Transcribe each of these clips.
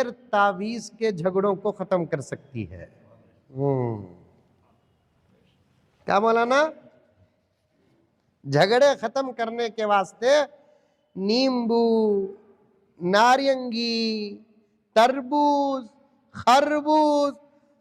مؤثر تعویذ کے جھگڑوں کو ختم کر سکتی ہے۔ کیا مولانا؟ جھگڑے ختم کرنے کے واسطے نیمبو، نارنگی، تربوز، خربوز،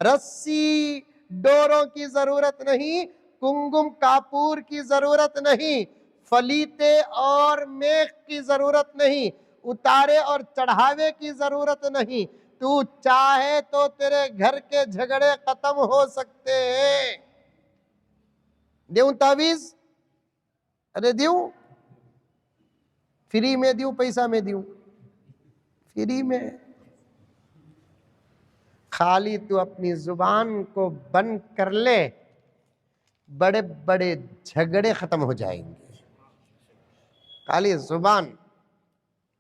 رسی، ڈوروں کی ضرورت نہیں، کنگم کاپور کی ضرورت نہیں، فلیتے اور میخ کی ضرورت نہیں، اتارے اور چڑھاوے کی ضرورت نہیں۔ تو چاہے تو تیرے گھر کے جھگڑے ختم ہو سکتے ہیں۔ دیوں تعویذ؟ ارے دیوں، فری میں دیوں، پیسہ میں دیوں؟ فری میں۔ خالی تو اپنی زبان کو بند کر لے، بڑے بڑے جھگڑے ختم ہو جائیں گے۔ خالی زبان،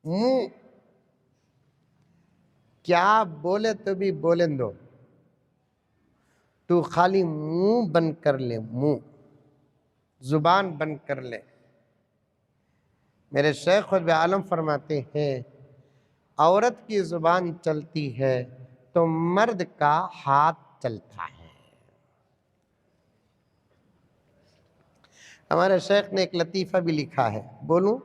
منہ، کیا بولے تو بھی بولیں دو، تو خالی منہ بند کر لے، منہ، زبان بند کر لے۔ میرے شیخ خطب عالم فرماتے ہیں عورت کی زبان چلتی ہے تو مرد کا ہاتھ چلتا ہے۔ ہمارے شیخ نے ایک لطیفہ بھی لکھا ہے، بولوں؟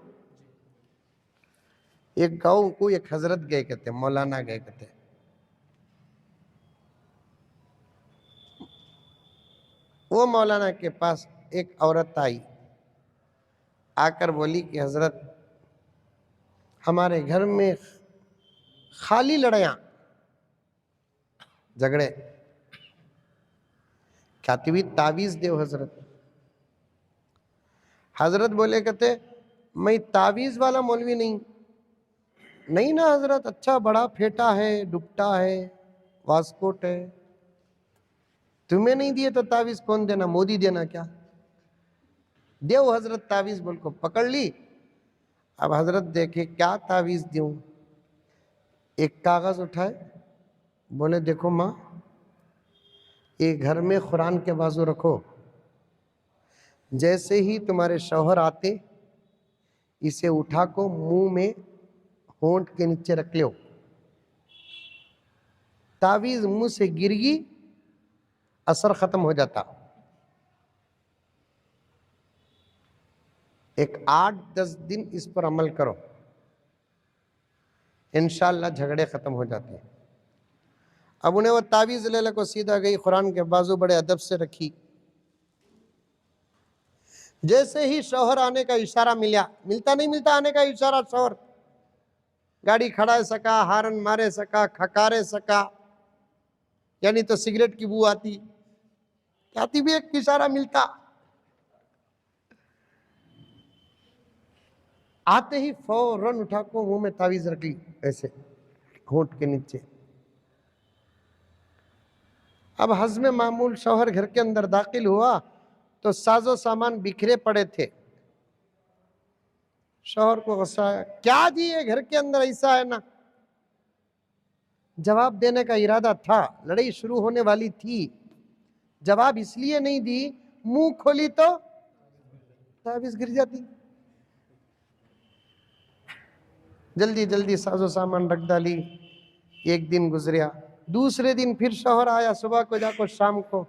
ایک گاؤں کو ایک حضرت گئے کہتے، مولانا گئے کہتے، وہ مولانا کے پاس ایک عورت آئی، آ کر بولی کہ حضرت ہمارے گھر میں خالی لڑیاں، جھگڑے، کہتی ہوئی تعویذ دیو حضرت۔ حضرت بولے کہتے میں تعویذ والا مولوی نہیں نا حضرت، اچھا بڑا پھیٹا ہے، ڈبٹا ہے، واسکوٹ ہے، تمہیں نہیں دیے تو تعویذ کون دینا؟ مودی دینا کیا؟ دیو حضرت تعویذ، بول کو پکڑ لی۔ اب حضرت دیکھے کیا تعویذ دیوں، ایک کاغذ اٹھائے، بولے دیکھو ماں، یہ گھر میں قرآن کے بازو رکھو، جیسے ہی تمہارے شوہر آتے اسے اٹھا کو منہ میں ہونٹ کے نیچے رکھ لو، تعویذ منہ سے گر گئی، اثر ختم ہو جاتا۔ ایک 8-10 دن اس پر عمل کرو، انشاءاللہ جھگڑے ختم ہو جاتے ہیں۔ اب انہیں وہ تعویذ لے لے کو سیدھا گئی، قرآن کے بازو بڑے ادب سے رکھی، جیسے ہی شوہر آنے کا اشارہ ملتا نہیں ملتا آنے کا اشارہ، شوہر گاڑی کھڑا سکا، ہارن مارے سکا، کھکارے سکا، یعنی تو سگریٹ کی بو آتی بھی ایک اشارہ ملتا، آتے ہی فوراً اٹھا کو منہ میں تعویذ رکھ لی، ایسے ہونٹ کے نیچے۔ اب حزم معمول شوہر گھر کے اندر داخل ہوا تو ساز و سامان بکھرے پڑے تھے۔ شوہر کو غصہ آیا، کیا جی یہ گھر کے اندر ایسا ہے نا؟ جواب دینے کا ارادہ تھا، لڑائی شروع ہونے والی تھی، جواب اس لیے نہیں دی، منہ کھولی تو تعویذ گر جاتی۔ جلدی جلدی ساز و سامان رکھ ڈالی۔ ایک دن گزریا، دوسرے دن پھر شوہر آیا، صبح کو جا کو شام کو،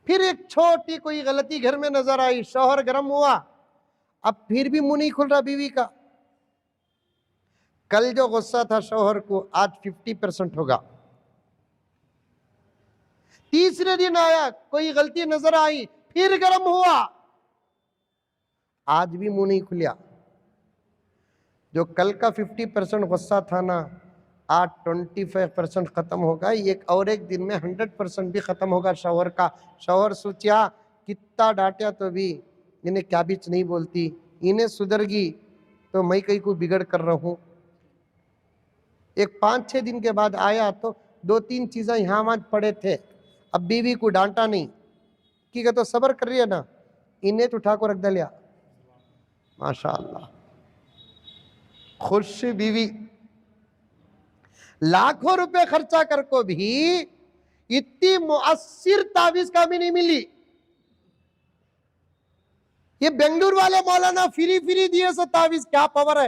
پھر ایک چھوٹی کوئی غلطی گھر میں نظر آئی، شوہر گرم ہوا، اب پھر بھی منہ نہیں کھل رہا بیوی کا۔ کل جو غصہ تھا شوہر کو آج 50% ہوگا۔ تیسرے دن آیا، کوئی غلطی نظر آئی، پھر گرم ہوا، آج بھی منہ نہیں کھلیا۔ جو کل کا 50% غصہ تھا نا، آج 25% ختم ہوگا، ایک دن میں 100% بھی ختم ہوگا شوہر کا۔ شوہر سوچیا کتنا ڈانٹیا تو بھی انہیں کیا بیچ نہیں بولتی، انہیں سدھر گی تو میں کہیں کو بگڑ کر رہوں۔ ایک 5-6 دن کے بعد آیا تو 2-3 چیزیں یہاں وہاں پڑے تھے، اب بیوی کو ڈانٹا نہیں کہ تو صبر کر رہی ہے نا، انہیں تو اٹھا کو رکھ دلیا۔ ماشاءاللہ خوش بیوی، لاکھوں روپے خرچہ کر کو بھی اتنی مؤثر تعویذ کبھی نہیں ملی۔ یہ بنگلور والے مولانا فری دیے سے تعویذ کیا پاور ہے،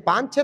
5-6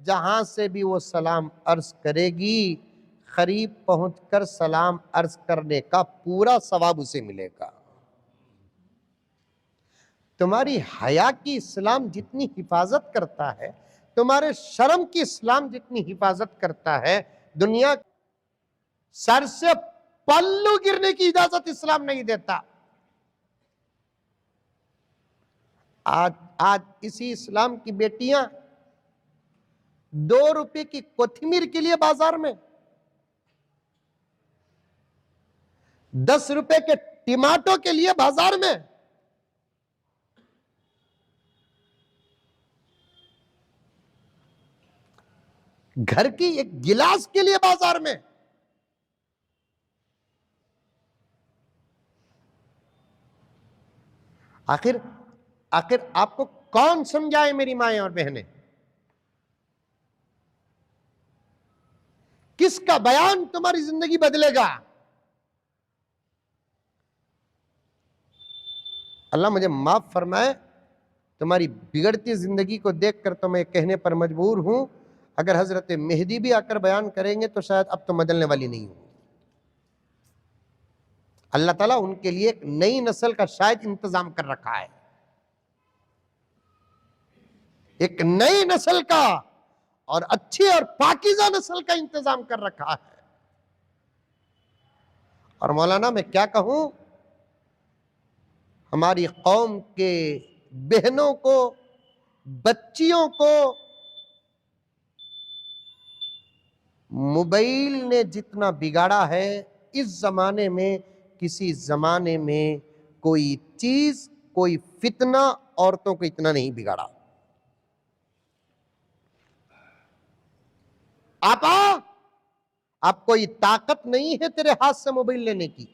جہاں سے بھی وہ سلام عرض کرے گی، قریب پہنچ کر سلام عرض کرنے کا پورا ثواب اسے ملے گا۔ تمہاری حیا کی اسلام جتنی حفاظت کرتا ہے، تمہارے شرم کی اسلام جتنی حفاظت کرتا ہے، دنیا سر سے پلو گرنے کی اجازت اسلام نہیں دیتا۔ آج اسی اسلام کی بیٹیاں 2 روپے کی کوتھمیر کے لیے بازار میں، 10 روپے کے ٹماٹو کے لیے بازار میں، گھر کی ایک گلاس کے لیے بازار میں، آخر آپ کو کون سمجھائے میری مائیں اور بہنیں؟ کس کا بیان تمہاری زندگی بدلے گا؟ اللہ مجھے معاف فرمائے، تمہاری بگڑتی زندگی کو دیکھ کر تو میں کہنے پر مجبور ہوں، اگر حضرت مہدی بھی آ کر بیان کریں گے تو شاید اب تو بدلنے والی نہیں ہوں۔ اللہ تعالیٰ ان کے لیے ایک نئی نسل کا شاید انتظام کر رکھا ہے، ایک نئی نسل کا اور اچھی اور پاکیزہ نسل کا انتظام کر رکھا ہے۔ اور مولانا میں کیا کہوں، ہماری قوم کے بہنوں کو، بچیوں کو موبائل نے جتنا بگاڑا ہے، اس زمانے میں کسی زمانے میں کوئی چیز، کوئی فتنہ عورتوں کو اتنا نہیں بگاڑا۔ آپا، اب کوئی طاقت نہیں ہے تیرے ہاتھ سے موبائل لینے کی،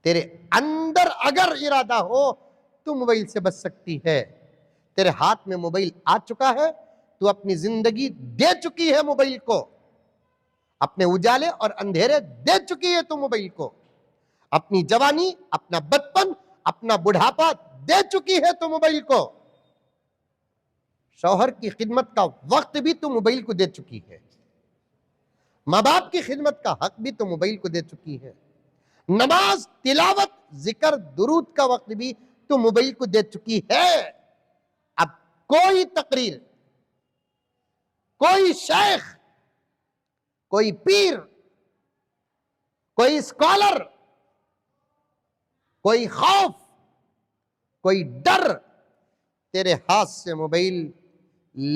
تیرے اندر اگر ارادہ ہو تو موبائل سے بچ سکتی ہے۔ تیرے ہاتھ میں موبائل آ چکا ہے، تو اپنی زندگی دے چکی ہے موبائل کو، اپنے اجالے اور اندھیرے دے چکی ہے تو موبائل کو، اپنی جوانی، اپنا بچپن، اپنا بڑھاپا دے چکی ہے تو موبائل کو، شوہر کی خدمت کا وقت بھی تو موبائل کو دے چکی ہے، ماں باپ کی خدمت کا حق بھی تو موبائل کو دے چکی ہے، نماز، تلاوت، ذکر، درود کا وقت بھی تو موبائل کو دے چکی ہے۔ اب کوئی تقریر، کوئی شیخ، کوئی پیر، کوئی اسکالر، کوئی خوف، کوئی ڈر تیرے ہاتھ سے موبائل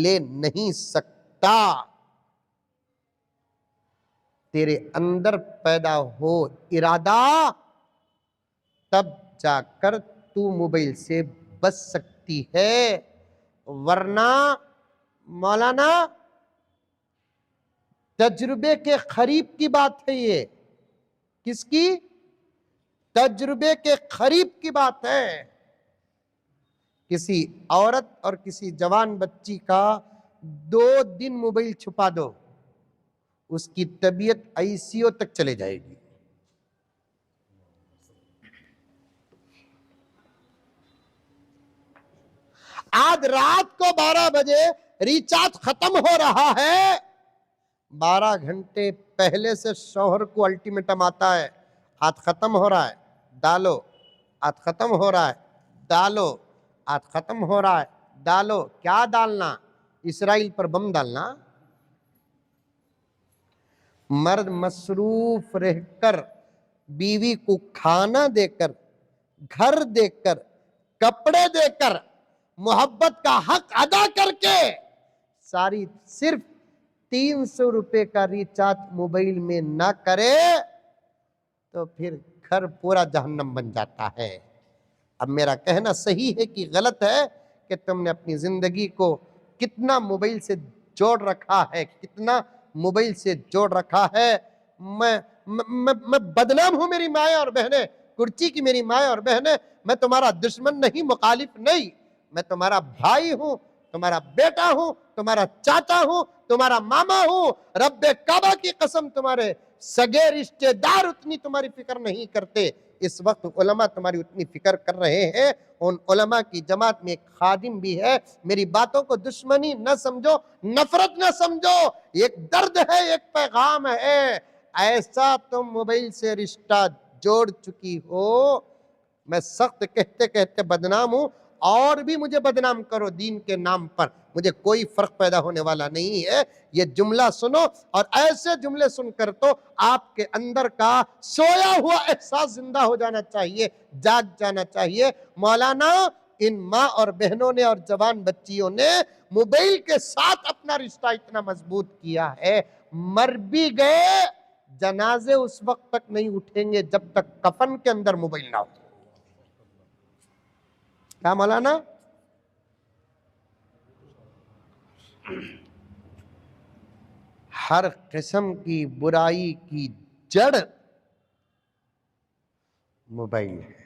لے نہیں سکتا۔ تیرے اندر پیدا ہو ارادہ، تب جا کر تو موبائل سے بچ سکتی ہے، ورنہ مولانا تجربے کے قریب کی بات ہے یہ۔ کس کی؟ تجربے کے قریب کی بات ہے۔ کسی عورت اور کسی جوان بچی کا 2 دن موبائل چھپا دو، اس کی طبیعت ICU تک چلے جائے گی۔ آج رات کو 12 بجے ریچارج ختم ہو رہا ہے، 12 گھنٹے پہلے سے شوہر کو الٹیمیٹم آتا ہے، آج ختم ہو رہا ہے ڈالو، آج ختم ہو رہا ہے ڈالو، آج ختم ہو رہا ہے ڈالو۔ کیا ڈالنا؟ اسرائیل پر بم ڈالنا؟ مرد مصروف رہ کر، بیوی کو کھانا دے کر، گھر دے کر، کپڑے دے کر، محبت کا حق ادا کر کے ساری صرف 300 روپے کا ریچارج موبائل میں نہ کرے تو پھر گھر پورا جہنم بن جاتا ہے۔ اب میرا کہنا صحیح ہے کہ غلط ہے کہ تم نے اپنی زندگی کو کتنا موبائل سے جوڑ رکھا ہے، کتنا موبائل سے جوڑ رکھا ہے۔ میں بدنام ہوں میری مائیں اور بہنیں، کرچی کی میری مائیں اور بہنیں، میں تمہارا دشمن نہیں، مخالف نہیں، میں تمہارا بھائی ہوں، تمہارا بیٹا ہوں، تمہارا چاچا ہوں، تمہارا ماما ہوں۔ رب کعبہ کی قسم، تمہارے سگے رشتے دار اتنی تمہاری فکر نہیں کرتے۔ اس وقت علماء تمہاری اتنی فکر کر رہے ہیں، ان علماء کی جماعت میں ایک خادم بھی ہے، میری باتوں کو دشمنی نہ سمجھو، نفرت نہ سمجھو، ایک درد ہے، ایک پیغام ہے۔ ایسا تم موبائل سے رشتہ جوڑ چکی ہو، میں سخت کہتے کہتے بدنام ہوں، اور بھی مجھے بدنام کرو دین کے نام پر، مجھے کوئی فرق پیدا ہونے والا نہیں ہے۔ یہ جملہ سنو، اور ایسے جملے سن کر تو آپ کے اندر کا سویا ہوا احساس زندہ ہو جانا چاہیے، جاگ جانا چاہیے۔ مولانا، ان ماں اور بہنوں نے اور جوان بچیوں نے موبائل کے ساتھ اپنا رشتہ اتنا مضبوط کیا ہے، مر بھی گئے، جنازے اس وقت تک نہیں اٹھیں گے جب تک کفن کے اندر موبائل نہ ہو۔ کیا مولانا؟ ہر قسم کی برائی کی جڑ موبائل ہے۔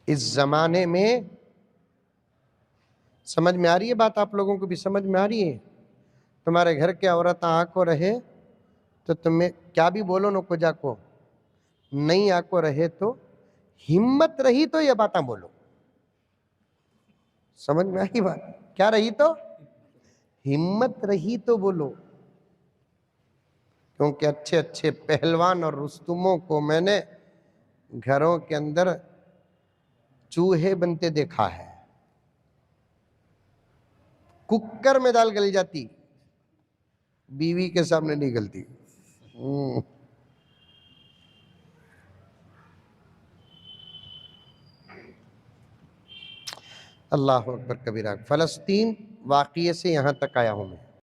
اس زمانے میں سمجھ میں آ رہی ہے بات؟ آپ لوگوں کو بھی سمجھ میں آ رہی ہے؟ تمہارے گھر کے عورت آنکھوں رہے تو تمہیں کیا بھی بولو نو کو جا کو، نہیں آنکھوں رہے تو ہمت رہی تو یہ باتاں بولو۔ سمجھ میں آئی بات؟ کیا رہی تو؟ ہمت رہی تو بولو، کیونکہ اچھے اچھے پہلوان اور رستموں کو میں نے گھروں کے اندر چوہے بنتے دیکھا ہے، ککر میں دال گل جاتی، بیوی کے سامنے نہیں گلتی۔ اللہ اکبر کبیرہ۔ فلسطین واقعے سے یہاں تک آیا ہوں میں۔